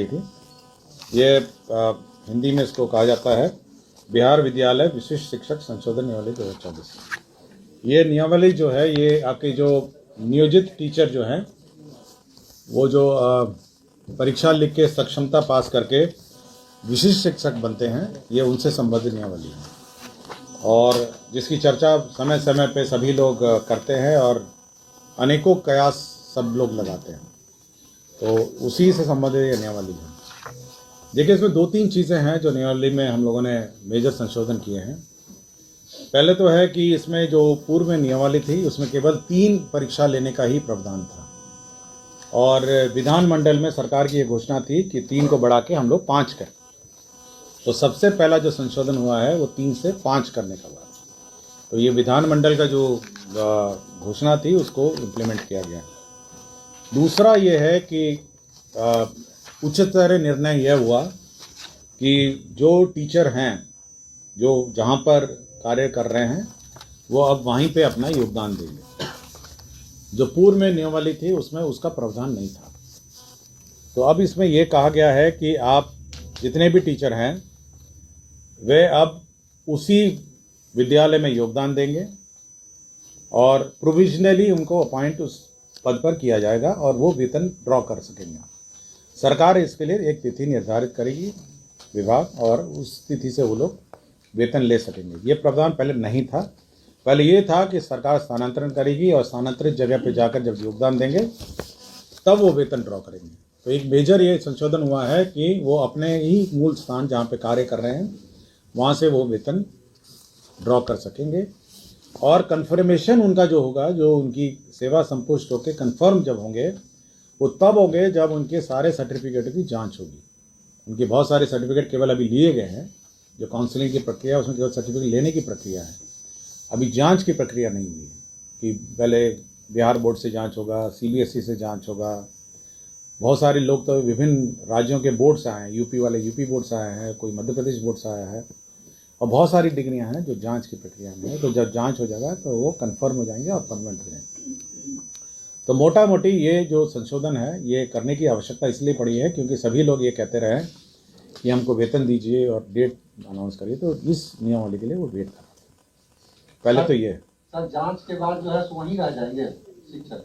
थी। ये हिंदी में इसको कहा जाता है बिहार विद्यालय विशिष्ट शिक्षक संशोधन नियमावली 2024। ये नियमावली जो है ये आपके जो नियोजित टीचर जो हैं वो जो परीक्षा लिख के सक्षमता पास करके विशिष्ट शिक्षक बनते हैं, ये उनसे संबंधित नियमावली है और जिसकी चर्चा समय समय पे सभी लोग करते हैं और अनेकों कयास सब लोग लगाते हैं, तो उसी से संबंधित ये नियमावली है। देखिए, इसमें दो तीन चीज़ें हैं जो नियमावली में हम लोगों ने मेजर संशोधन किए हैं। पहले तो है कि इसमें जो पूर्व में नियमावली थी उसमें केवल 3 परीक्षा लेने का ही प्रावधान था और विधानमंडल में सरकार की ये घोषणा थी कि 3 को बढ़ा के हम लोग 5 करें। तो सबसे पहला जो संशोधन हुआ है वो 3 से 5 करने का हुआ। तो ये विधानमंडल का जो घोषणा थी उसको इम्प्लीमेंट किया गया। दूसरा ये है कि उच्चतर निर्णय यह हुआ कि जो टीचर हैं जो जहाँ पर कार्य कर रहे हैं वो अब वहीं पे अपना योगदान देंगे। जो पूर्व में नियमावली थी उसमें उसका प्रावधान नहीं था। तो अब इसमें यह कहा गया है कि आप जितने भी टीचर हैं वे अब उसी विद्यालय में योगदान देंगे और प्रोविजनली उनको अपॉइंट उस पद पर किया जाएगा और वो वेतन ड्रॉ कर सकेंगे। सरकार इसके लिए एक तिथि निर्धारित करेगी विभाग, और उस तिथि से वो लोग वेतन ले सकेंगे। ये प्रावधान पहले नहीं था। पहले ये था कि सरकार स्थानांतरण करेगी और स्थानांतरित जगह पे जाकर जब योगदान देंगे तब वो वेतन ड्रॉ करेंगे। तो एक मेजर ये संशोधन हुआ है कि वो अपने ही मूल स्थान जहाँ पे कार्य कर रहे हैं वहाँ से वो वेतन ड्रॉ कर सकेंगे। और कन्फर्मेशन उनका जो होगा, जो उनकी सेवा संपुष्ट होकर कन्फर्म जब होंगे वो तब होंगे जब उनके सारे सर्टिफिकेट की जांच होगी। उनके बहुत सारे सर्टिफिकेट केवल अभी लिए गए हैं, जो काउंसलिंग की प्रक्रिया है उसमें केवल सर्टिफिकेट लेने की प्रक्रिया है, अभी जांच की प्रक्रिया नहीं हुई है कि पहले बिहार बोर्ड से जांच होगा, CBSE से जांच होगा। बहुत सारे लोग तो विभिन्न राज्यों के बोर्ड से आए हैं, यूपी वाले यूपी बोर्ड से आए हैं, कोई मध्य प्रदेश बोर्ड से आया है और बहुत सारी डिग्रियां हैं जो जांच की प्रक्रिया में है। तो जब जांच हो जाएगा तो वो कन्फर्म हो जाएंगे और परमानेंट हो जाएंगे। तो मोटा मोटी ये जो संशोधन है ये करने की आवश्यकता इसलिए पड़ी है क्योंकि सभी लोग ये कहते रहे कि हमको वेतन दीजिए और डेट अनाउंस करिए, तो इस नियमावली के लिए वो वेट कर पहले तो ये सर जांच के बाद जो है तो वहीं रह जाएंगे शिक्षक,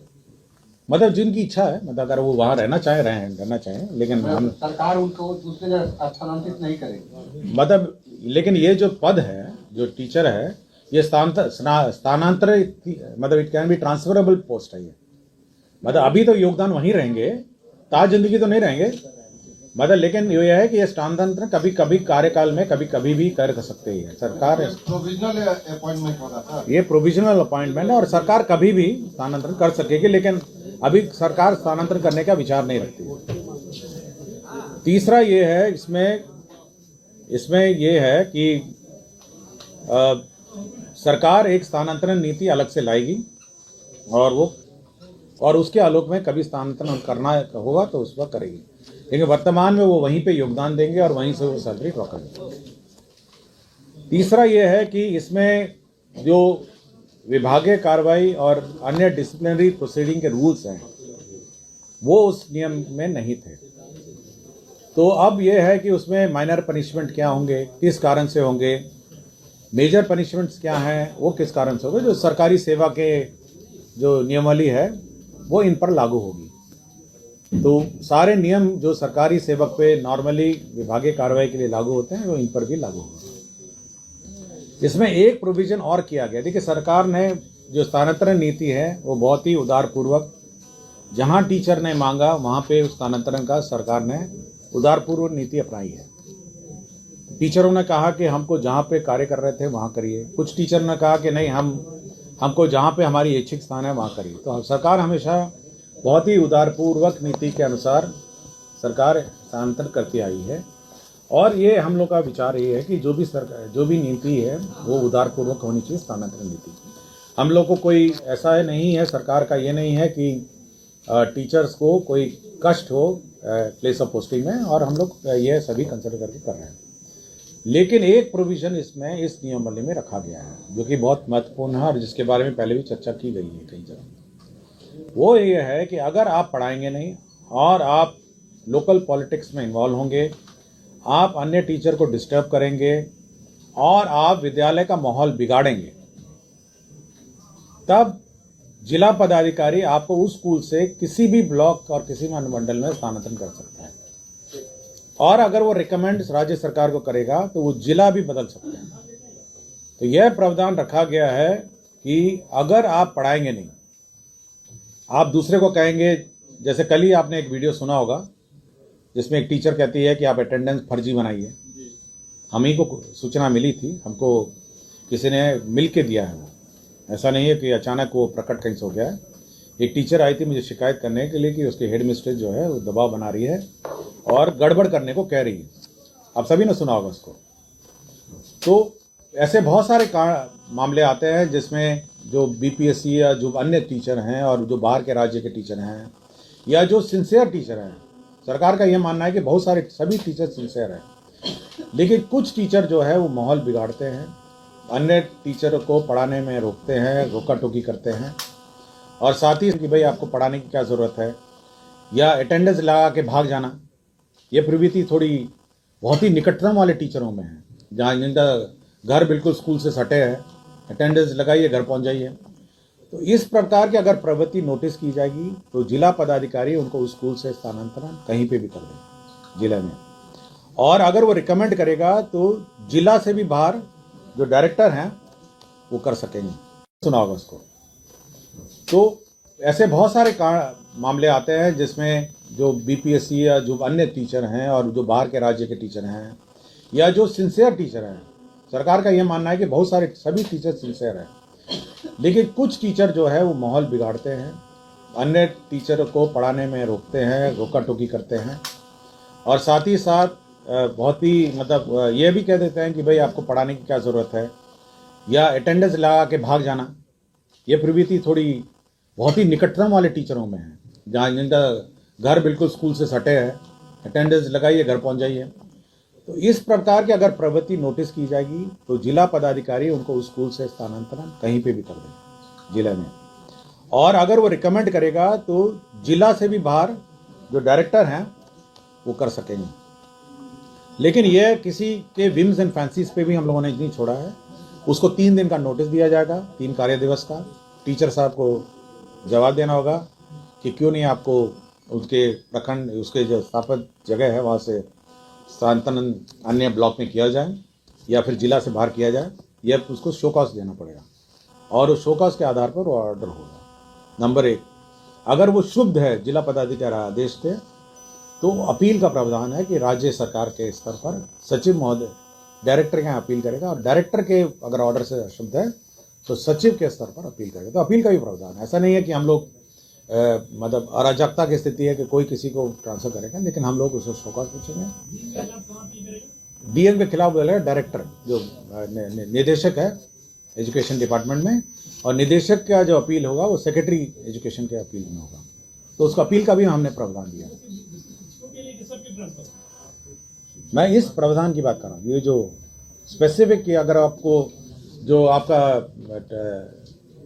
मतलब जिनकी इच्छा है, मतलब अगर वो वहाँ रहना चाहें, लेकिन हम सरकार उनको दूसरे जगह स्थानांतरित नहीं करेगी। मतलब लेकिन ये जो पद है, जो टीचर है, ये स्थानांतरित मतलब it can be transferable post है ये। मतलब अभी तो योगदान वहीं रहेंगे, ताज जिंदगी तो नहीं रहेंगे, मतलब लेकिन ये है कि ये स्थानांतरण कभी कभी कार्यकाल में कभी भी कर सकते हैं सरकार। प्रोविजनल अपॉइंटमेंट होगा था, ये प्रोविजनल अपॉइंटमेंट है और सरकार कभी भी स्थानांतरण कर सकेगी, लेकिन अभी सरकार स्थानांतरण करने का विचार नहीं रखती है। तीसरा ये है इसमें ये है कि सरकार एक स्थानांतरण नीति अलग से लाएगी और उसके आलोक में कभी स्थानांतरण करना होगा तो उस वक्त करेगी, लेकिन वर्तमान में वो वहीं पे योगदान देंगे और वहीं से वो सैलरी ड्रॉ करेंगे। तीसरा ये है कि इसमें जो विभागीय कार्रवाई और अन्य डिसिप्लिनरी प्रोसीडिंग के रूल्स हैं वो उस नियम में नहीं थे। तो अब ये है कि उसमें माइनर पनिशमेंट क्या होंगे, किस कारण से होंगे, मेजर पनिशमेंट्स क्या हैं, वो किस कारण से होंगे। जो सरकारी सेवा के जो नियमावली है वो इन पर लागू होगी। तो सारे नियम जो सरकारी सेवक पे नॉर्मली विभागीय कार्रवाई के लिए लागू होते हैं वो इन पर भी लागू होंगे। इसमें एक प्रोविजन और किया गया। देखिए, सरकार ने जो स्थानांतरण नीति है वो बहुत ही उदारपूर्वक, जहां टीचर ने मांगा वहां पे उस स्थानांतरण का सरकार ने उदारपूर्वक नीति अपनाई है। टीचरों ने कहा कि हमको जहां पे कार्य कर रहे थे वहां करिए, कुछ टीचर ने कहा कि नहीं हमको जहां पे हमारी इच्छित स्थान है वहां करिए। तो सरकार हमेशा बहुत ही उदारपूर्वक नीति के अनुसार सरकार स्थानांतरण करती आई है और ये हम लोग का विचार ये है कि जो भी नीति है वो उदारपूर्वक होनी चाहिए स्थानांतरण नीति। हम लोग को कोई ऐसा नहीं है, सरकार का ये नहीं है कि टीचर्स को कोई कष्ट हो प्लेस ऑफ पोस्टिंग में, और हम लोग ये सभी कंसिडर करके कर रहे हैं। लेकिन एक प्रोविजन इसमें इस नियमावली में रखा गया है जो कि बहुत महत्वपूर्ण है और जिसके बारे में पहले भी चर्चा की गई है कई जगह। वो ये है कि अगर आप पढ़ाएंगे नहीं और आप लोकल पॉलिटिक्स में इन्वॉल्व होंगे, आप अन्य टीचर को डिस्टर्ब करेंगे और आप विद्यालय का माहौल बिगाड़ेंगे, तब जिला पदाधिकारी आपको उस स्कूल से किसी भी ब्लॉक और किसी भी अनुमंडल में स्थानांतरण कर सकता है। और अगर वो रिकमेंड राज्य सरकार को करेगा तो वो जिला भी बदल सकते हैं। तो यह प्रावधान रखा गया है कि अगर आप पढ़ाएंगे नहीं, आप दूसरे को कहेंगे, जैसे कल ही आपने एक वीडियो सुना होगा जिसमें एक टीचर कहती है कि आप अटेंडेंस फर्जी बनाइए। हम ही को सूचना मिली थी, हमको किसी ने मिल के दिया है। वो ऐसा नहीं है कि अचानक वो प्रकट कहीं से हो गया है। एक टीचर आई थी मुझे शिकायत करने के लिए कि उसके हेड मिस्ट्रेस जो है वो दबाव बना रही है और गड़बड़ करने को कह रही है। आप सभी ने सुना होगा उसको। तो ऐसे बहुत सारे मामले आते हैं जिसमें जो बीपीएससी या जो अन्य टीचर हैं और जो बाहर के राज्य के टीचर हैं या जो सिंसियर टीचर हैं, सरकार का यह मानना है कि बहुत सारे सभी टीचर सिंसियर हैं, लेकिन कुछ टीचर जो है वो माहौल बिगाड़ते हैं, अन्य टीचर को पढ़ाने में रोकते हैं, रोका टोकी करते हैं। और साथ ही कि भाई आपको पढ़ाने की क्या ज़रूरत है, या अटेंडेंस लगा के भाग जाना, ये प्रवृत्ति थोड़ी बहुत ही निकटतम वाले टीचरों में है, जहाँ जिनका घर बिल्कुल स्कूल से सटे है, अटेंडेंस लगाइए घर पहुँच जाइए। तो इस प्रकार की अगर प्रवृत्ति नोटिस की जाएगी तो जिला पदाधिकारी उनको उस स्कूल से स्थानांतरण कहीं पे भी कर देंगे जिले में। और अगर वो रिकमेंड करेगा तो जिला से भी बाहर जो डायरेक्टर हैं वो कर सकेंगे। सुना होगा उसको। तो ऐसे बहुत सारे मामले आते हैं जिसमें जो बीपीएससी या जो अन्य टीचर हैं और जो बाहर के राज्य के टीचर हैं या जो सिंसियर टीचर हैं, सरकार का यह मानना है कि बहुत सारे सभी टीचर सिंसियर हैं, लेकिन कुछ टीचर जो है वो माहौल बिगाड़ते हैं, अन्य टीचर को पढ़ाने में रोकते हैं, रोका टोकी करते हैं। और साथ ही साथ बहुत ही मतलब ये भी कह देते हैं कि भाई आपको पढ़ाने की क्या ज़रूरत है, या अटेंडेंस लगा के भाग जाना, ये प्रवृत्ति थोड़ी बहुत ही निकटतम वाले टीचरों में है, जहाँ जिनका घर बिल्कुल स्कूल से सटे है, अटेंडेंस लगाइए घर पहुँच जाइए। तो इस प्रकार की अगर प्रवृत्ति नोटिस की जाएगी तो जिला पदाधिकारी उनको उस स्कूल से स्थानांतरण कहीं पे भी कर देंगे जिले में। और अगर वो रिकमेंड करेगा तो जिला से भी बाहर जो डायरेक्टर हैं वो कर सकेंगे। लेकिन यह किसी के विम्स एंड फैंसीज पे भी हम लोगों ने नहीं छोड़ा है। उसको 3 दिन का नोटिस दिया जाएगा, 3 कार्य दिवस का। टीचर साहब को जवाब देना होगा कि क्यों नहीं आपको उसके प्रखंड, उसके जो स्थापित जगह है वहाँ से स्थानांतरण अन्य ब्लॉक में किया जाए या फिर जिला से बाहर किया जाए, या उसको शो कॉज देना पड़ेगा और उस शो कॉज के आधार पर वो ऑर्डर होगा। नंबर 1, अगर वो शुद्ध है जिला पदाधिकारी आदेश के, तो अपील का प्रावधान है कि राज्य सरकार के स्तर पर सचिव महोदय डायरेक्टर के यहाँ अपील करेगा, और डायरेक्टर के अगर ऑर्डर से शुद्ध है तो सचिव के स्तर पर अपील करेगा। तो अपील का भी प्रावधान है। ऐसा नहीं है कि हम लोग मतलब अराजकता की स्थिति है कि कोई किसी को ट्रांसफर करेगा, लेकिन हम लोग उसको शोकॉज पूछेंगे। डीएम के खिलाफ बोलेगा डायरेक्टर, जो निदेशक है एजुकेशन डिपार्टमेंट में, और निदेशक का जो अपील होगा वो सेक्रेटरी एजुकेशन के अपील में होगा। तो उसका अपील का भी हमने प्रावधान दिया। मैं इस प्रावधान की बात कर रहा हूँ, ये जो स्पेसिफिक कि अगर आपको जो आपका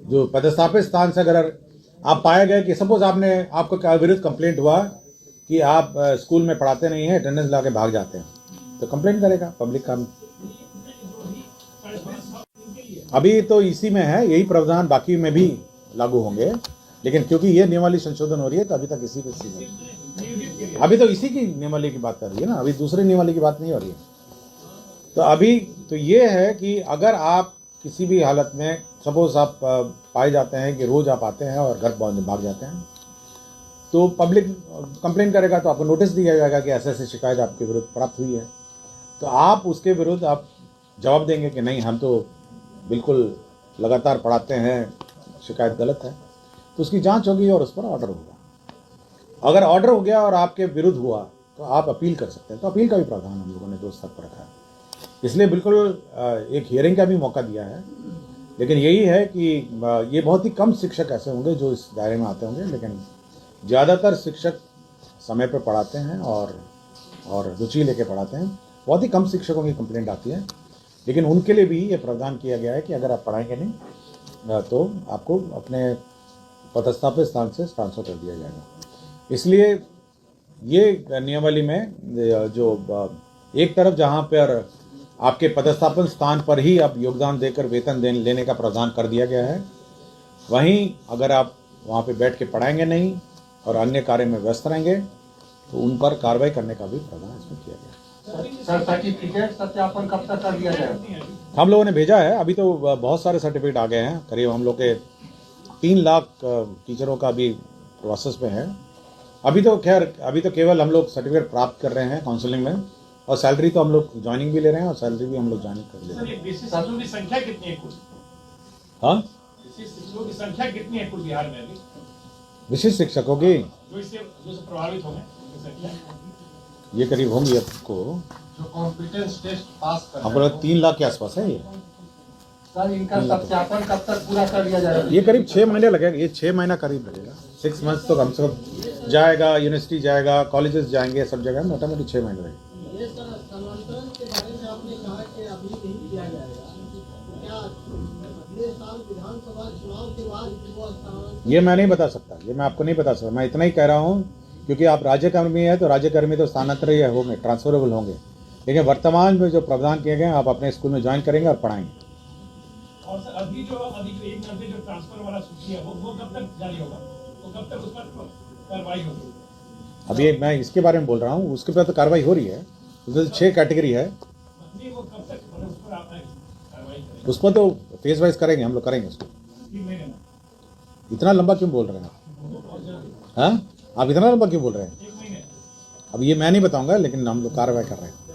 जो पदस्थापित स्थान से अगर आप पाए गए कि सपोज आपको विरुद्ध कंप्लेंट हुआ कि आप स्कूल में पढ़ाते नहीं हैं, अटेंडेंस ला के भाग जाते हैं, तो कंप्लेंट करेगा पब्लिक काम। अभी तो इसी में है, यही प्रावधान बाकी में भी लागू होंगे, लेकिन क्योंकि ये नियमावली संशोधन हो रही है तो अभी तक इसी पे अभी तो इसी की नियमावली की बात कर रही है ना, अभी दूसरी नियमावली की बात नहीं हो रही है। तो अभी तो ये है कि अगर आप किसी भी हालत में सपोज आप पाए जाते हैं कि रोज आप आते हैं और घर भाग जाते हैं, तो पब्लिक कंप्लेन करेगा तो आपको नोटिस दिया जाएगा कि ऐसे ऐसे शिकायत आपके विरुद्ध प्राप्त हुई है। तो आप उसके विरुद्ध आप जवाब देंगे कि नहीं, हम तो बिल्कुल लगातार पढ़ाते हैं, शिकायत गलत है, तो उसकी जांच होगी और उस पर ऑर्डर होगा। अगर ऑर्डर हो गया और आपके विरुद्ध हुआ तो आप अपील कर सकते हैं। तो अपील का भी प्रावधान हम लोगों ने 2 स्तर पर रखा है, इसलिए बिल्कुल एक हियरिंग का भी मौका दिया है। लेकिन यही है कि ये बहुत ही कम शिक्षक ऐसे होंगे जो इस दायरे में आते होंगे, लेकिन ज़्यादातर शिक्षक समय पर पढ़ाते हैं और रुचि लेके पढ़ाते हैं। बहुत ही कम शिक्षकों की कंप्लेंट आती है, लेकिन उनके लिए भी ये प्रावधान किया गया है कि अगर आप पढ़ाएंगे नहीं तो आपको अपने पदस्थापित स्थान से ट्रांसफर कर दिया जाएगा। इसलिए ये नियमावली में जो एक तरफ जहाँ पर आपके पदस्थापन स्थान पर ही आप योगदान देकर वेतन लेने का प्रावधान कर दिया गया है, वहीं अगर आप वहाँ पे बैठ के पढ़ाएंगे नहीं और अन्य कार्य में व्यस्त रहेंगे तो उन पर कार्रवाई करने का भी प्रावधान इसमें किया गया है। सर सर्टिफिकेट सत्यापन कब तक कर दिया जाएगा? हम लोगों ने भेजा है, अभी तो बहुत सारे सर्टिफिकेट आ गए हैं, करीब हम लोग के 3 लाख टीचरों का भी प्रोसेस में है। अभी तो केवल हम लोग सर्टिफिकेट प्राप्त कर रहे हैं काउंसलिंग में, और सैलरी तो हम लोग ज्वाइनिंग भी ले रहे हैं और सैलरी भी हम लोग ज्वाइनिंग कर ले रहे हैं। शिक्षकों की संख्या कितनी है कुल? हाँ, शिक्षकों की संख्या कितनी है कुल बिहार में अभी? विशिष्ट शिक्षकों की जो इससे प्रभावित होंगे उनकी संख्या? ये करीब होंगी आपको, जो कॉम्पिटेंस टेस्ट पास कर हमको 3 लाख के आसपास है ये। सर इनका सत्यापन कब तक पूरा कर दिया जाएगा? ये करीब 6 महीने लगेगा, ये 6 महीना करीब लगेगा। 6 मंथ्स तो कम से कम जाएगा, यूनिवर्सिटी जाएगा, कॉलेजेस जाएंगे, सब जगह मोटा मोटी 6 महीने लगेगा। ये सर स्थानांतरण के बारे में आपने कहा कि अभी नहीं किया जाएगा, तो क्या अगले साल विधानसभा चुनाव के बाद वो स्थानांतरण? ये मैं नहीं बता सकता, ये मैं आपको नहीं बता सकता। मैं इतना ही कह रहा हूँ क्योंकि आप राज्यकर्मी हैं तो राज्यकर्मी तो स्थानांतरित होंगे, ट्रांसफरेबल होंगे, लेकिन वर्तमान में जो प्रावधान किए गए हैं आप अपने स्कूल में ज्वाइन करेंगे और पढ़ाएंगे। और सर अभी जो एक नंबर जो ट्रांसफर वाला सूची है वो कब तक जारी होगा? वो कब तक उस पर कार्रवाई होगी? अभी मैं इसके बारे में बोल रहा हूँ, उसके पर तो कार्रवाई हो रही है। उसमें 6 कैटेगरी है, नहीं वो कब तक उस पर आप कार्रवाई करेंगे? उस पर तो फेज वाइज करेंगे, हम लोग करेंगे उसको। 3 महीने में? इतना लंबा क्यों बोल रहे हैं आप? हाँ, आप इतना लंबा क्यों बोल रहे हैं? 1 महीने? अब ये मैं नहीं बताऊंगा, लेकिन हम लोग कार्रवाई कर रहे हैं।